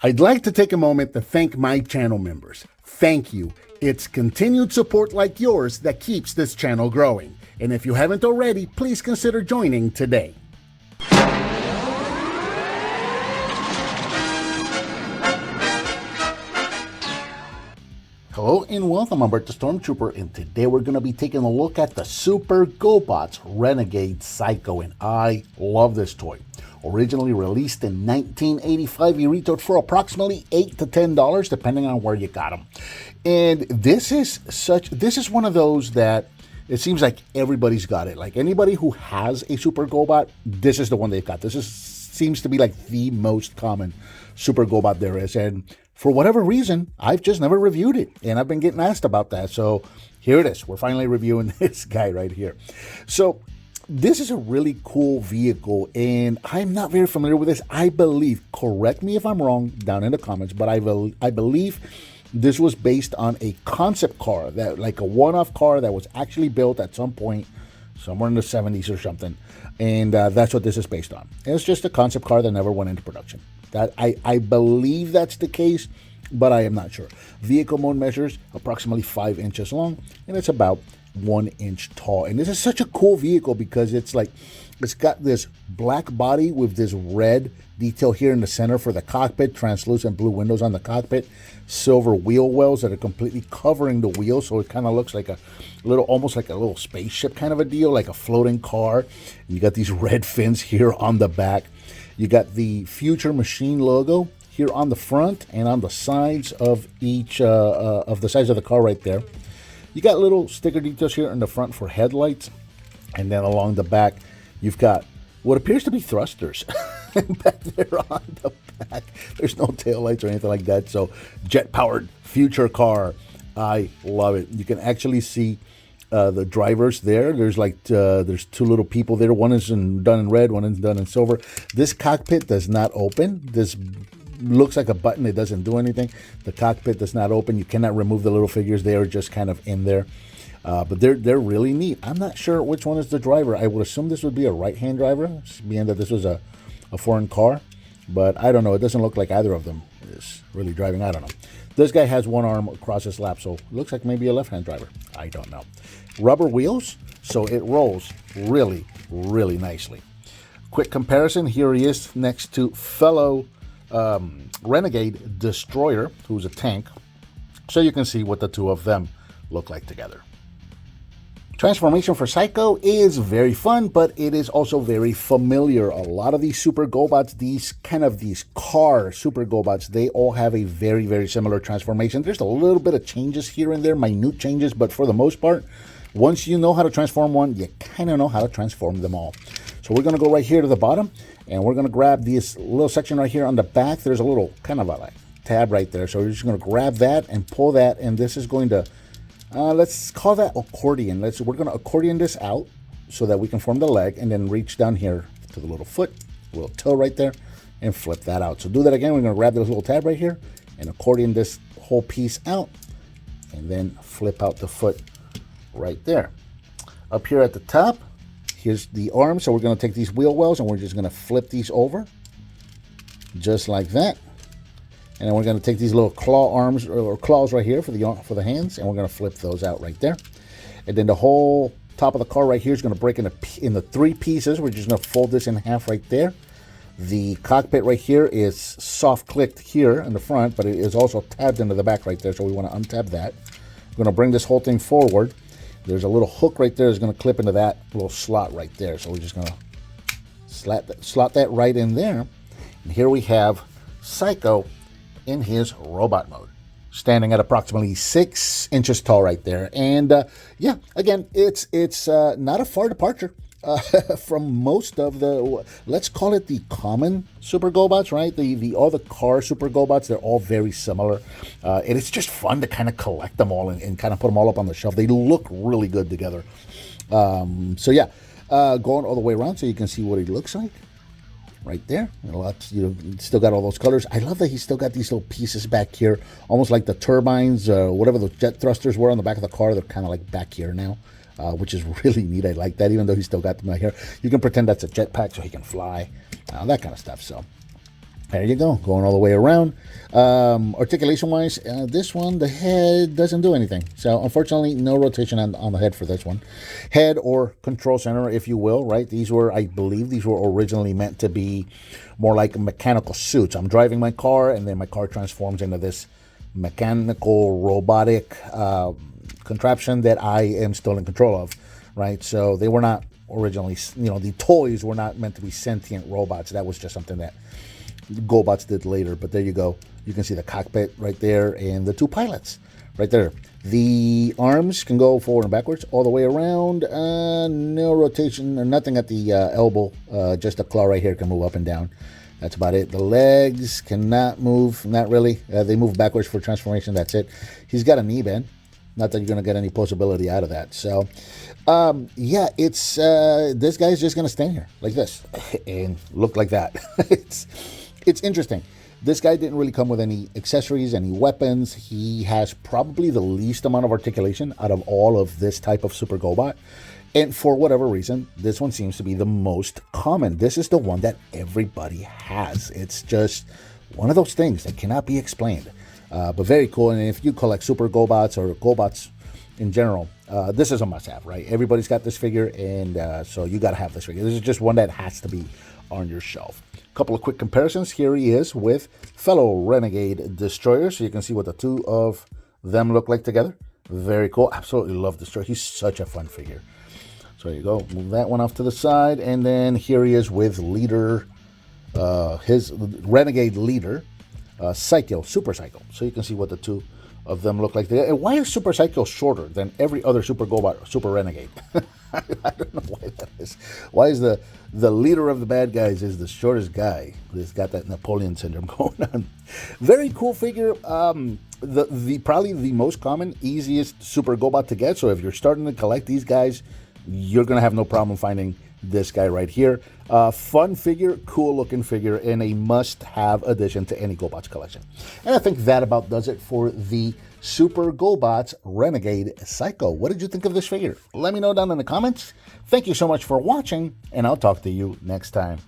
I'd like to take a moment to thank my channel members. Thank you. It's continued support like yours that keeps this channel growing. And if you haven't already, please consider joining today. Hello and welcome, I'm Bert the Stormtrooper, and today we're going to be taking a look at the Super Gobots Renegade PSYCHO, and I love this toy. Originally released in 1985, he retailed for approximately $8 to $10, depending on where you got him. And this is one of those that it seems like everybody's got it. Like anybody who has a Super Gobot, this is the one they've got. Seems to be like the most common Super Gobot there is, and for whatever reason, I've just never reviewed it, and I've been getting asked about that. So here it is. We're finally reviewing this guy right here. So this is a really cool vehicle, and I'm not very familiar with this. I believe, correct me if I'm wrong down in the comments, but I believe this was based on a concept car, that like a one-off car that was actually built at some point, somewhere in the 70s or something. And that's what this is based on. It's just a concept car that never went into production. That I believe that's the case, but I am not sure. Vehicle mode measures approximately 5 inches long, and it's about 1 inch tall. And this is such a cool vehicle because it's got this black body with this red detail here in the center for the cockpit, translucent blue windows on the cockpit, silver wheel wells that are completely covering the wheels, so it kind of looks like almost like a little spaceship kind of a deal, like a floating car. And you got these red fins here on the back. You got the Future Machine logo here on the front and on the sides of each of the sides of the car right there. You got little sticker details here in the front for headlights, and then along the back you've got what appears to be thrusters back there on the back. There's no taillights or anything like that, so jet-powered future car. I love it. You can actually see the drivers there. There's there's two little people there. One is done in red, one is done in silver. This cockpit does not open. This looks like a button. It doesn't do anything. The cockpit does not open. You cannot remove the little figures. They are just kind of in there. But they're really neat. I'm not sure which one is the driver. I would assume this would be a right-hand driver, being that this was a foreign car. But I don't know. It doesn't look like either of them is really driving. I don't know. This guy has one arm across his lap, so it looks like maybe a left-hand driver. I don't know. Rubber wheels, so it rolls really, really nicely. Quick comparison. Here he is next to fellow Renegade Destroyer, who's a tank, so you can see what the two of them look like together. Transformation for PSYCHO is very fun, but it is also very familiar. A lot of these Super Gobots, these car Super Gobots, they all have a very, very similar transformation. There's a little bit of changes here and there, minute changes, but for the most part, once you know how to transform one, you kind of know how to transform them all. So we're going to go right here to the bottom, and we're going to grab this little section right here on the back. There's a little kind of a tab right there. So we're just going to grab that and pull that, and this is going to let's call that accordion. We're going to accordion this out so that we can form the leg, and then reach down here to the little foot, little toe right there, and flip that out. So do that again. We're going to grab this little tab right here and accordion this whole piece out, and then flip out the foot right there. Up here at the top, here's the arm. So we're going to take these wheel wells and we're just going to flip these over just like that. And then we're going to take these little claw arms or claws right here for the hands, and we're going to flip those out right there. And then the whole top of the car right here is going to break into 3 pieces. We're just going to fold this in half right there. The cockpit right here is soft clicked here in the front, but it is also tabbed into the back right there, so we want to untab that. We're going to bring this whole thing forward. There's a little hook right there that's going to clip into that little slot right there. So we're just going to slot that right in there. And here we have PSYCHO in his robot mode, standing at approximately 6 inches tall right there. And yeah, again, it's not a far departure from most of the, let's call it the common Super Gobots, right? All the car Super Gobots, they're all very similar. And it's just fun to kind of collect them all and kind of put them all up on the shelf. They look really good together. So yeah, going all the way around so you can see what he looks like. Right there, still got all those colors. I love that he's still got these little pieces back here, almost like the turbines, whatever the jet thrusters were on the back of the car. They're kind of like back here now, which is really neat. I like that, even though he's still got them right here. You can pretend that's a jetpack so he can fly, that kind of stuff. So There you go, going all the way around. Articulation-wise, this one, the head doesn't do anything. So, unfortunately, no rotation on the head for this one. Head or control center, if you will, right? These were, I believe, these were originally meant to be more like mechanical suits. I'm driving my car, and then my car transforms into this mechanical, robotic contraption that I am still in control of, right? So, they were not originally, the toys were not meant to be sentient robots. That was just something that Gobots did later, but there you go. You can see the cockpit right there and the two pilots right there. The arms can go forward and backwards all the way around. No rotation or nothing at the elbow. Just a claw right here can move up and down. That's about it. The legs cannot move. Not really. They move backwards for transformation. That's it. He's got a knee bend. Not that you're going to get any possibility out of that. So, yeah, it's this guy's just going to stand here like this and look like that. It's interesting. This guy didn't really come with any accessories, any weapons. He has probably the least amount of articulation out of all of this type of Super Gobot. And for whatever reason, this one seems to be the most common. This is the one that everybody has. It's just one of those things that cannot be explained. But very cool. And if you collect Super Gobots or Gobots in general, this is a must-have, right? Everybody's got this figure, and so you got to have this figure. This is just one that has to be on your shelf. Couple of quick comparisons. Here he is with fellow Renegade Destroyer, so you can see what the two of them look like together. Very cool. Absolutely love Destroyer. He's such a fun figure. So there you go. Move that one off to the side, and then here he is with leader, his Renegade leader, Psycho, Super Psycho. So you can see what the two of them look like together. And why is Super Psycho shorter than every other Super Gobot, Super Renegade? I don't know why that is. Why is the leader of the bad guys is the shortest guy? He's got that Napoleon syndrome going on. Very cool figure. The probably the most common, easiest Super Gobot to get. So if you're starting to collect these guys, you're gonna have no problem finding this guy right here. Fun figure, cool looking figure, and a must-have addition to any Gobots collection. And I think that about does it for the Super Gobots Renegade PSYCHO. What did you think of this figure? Let me know down in the comments. Thank you so much for watching, and I'll talk to you next time.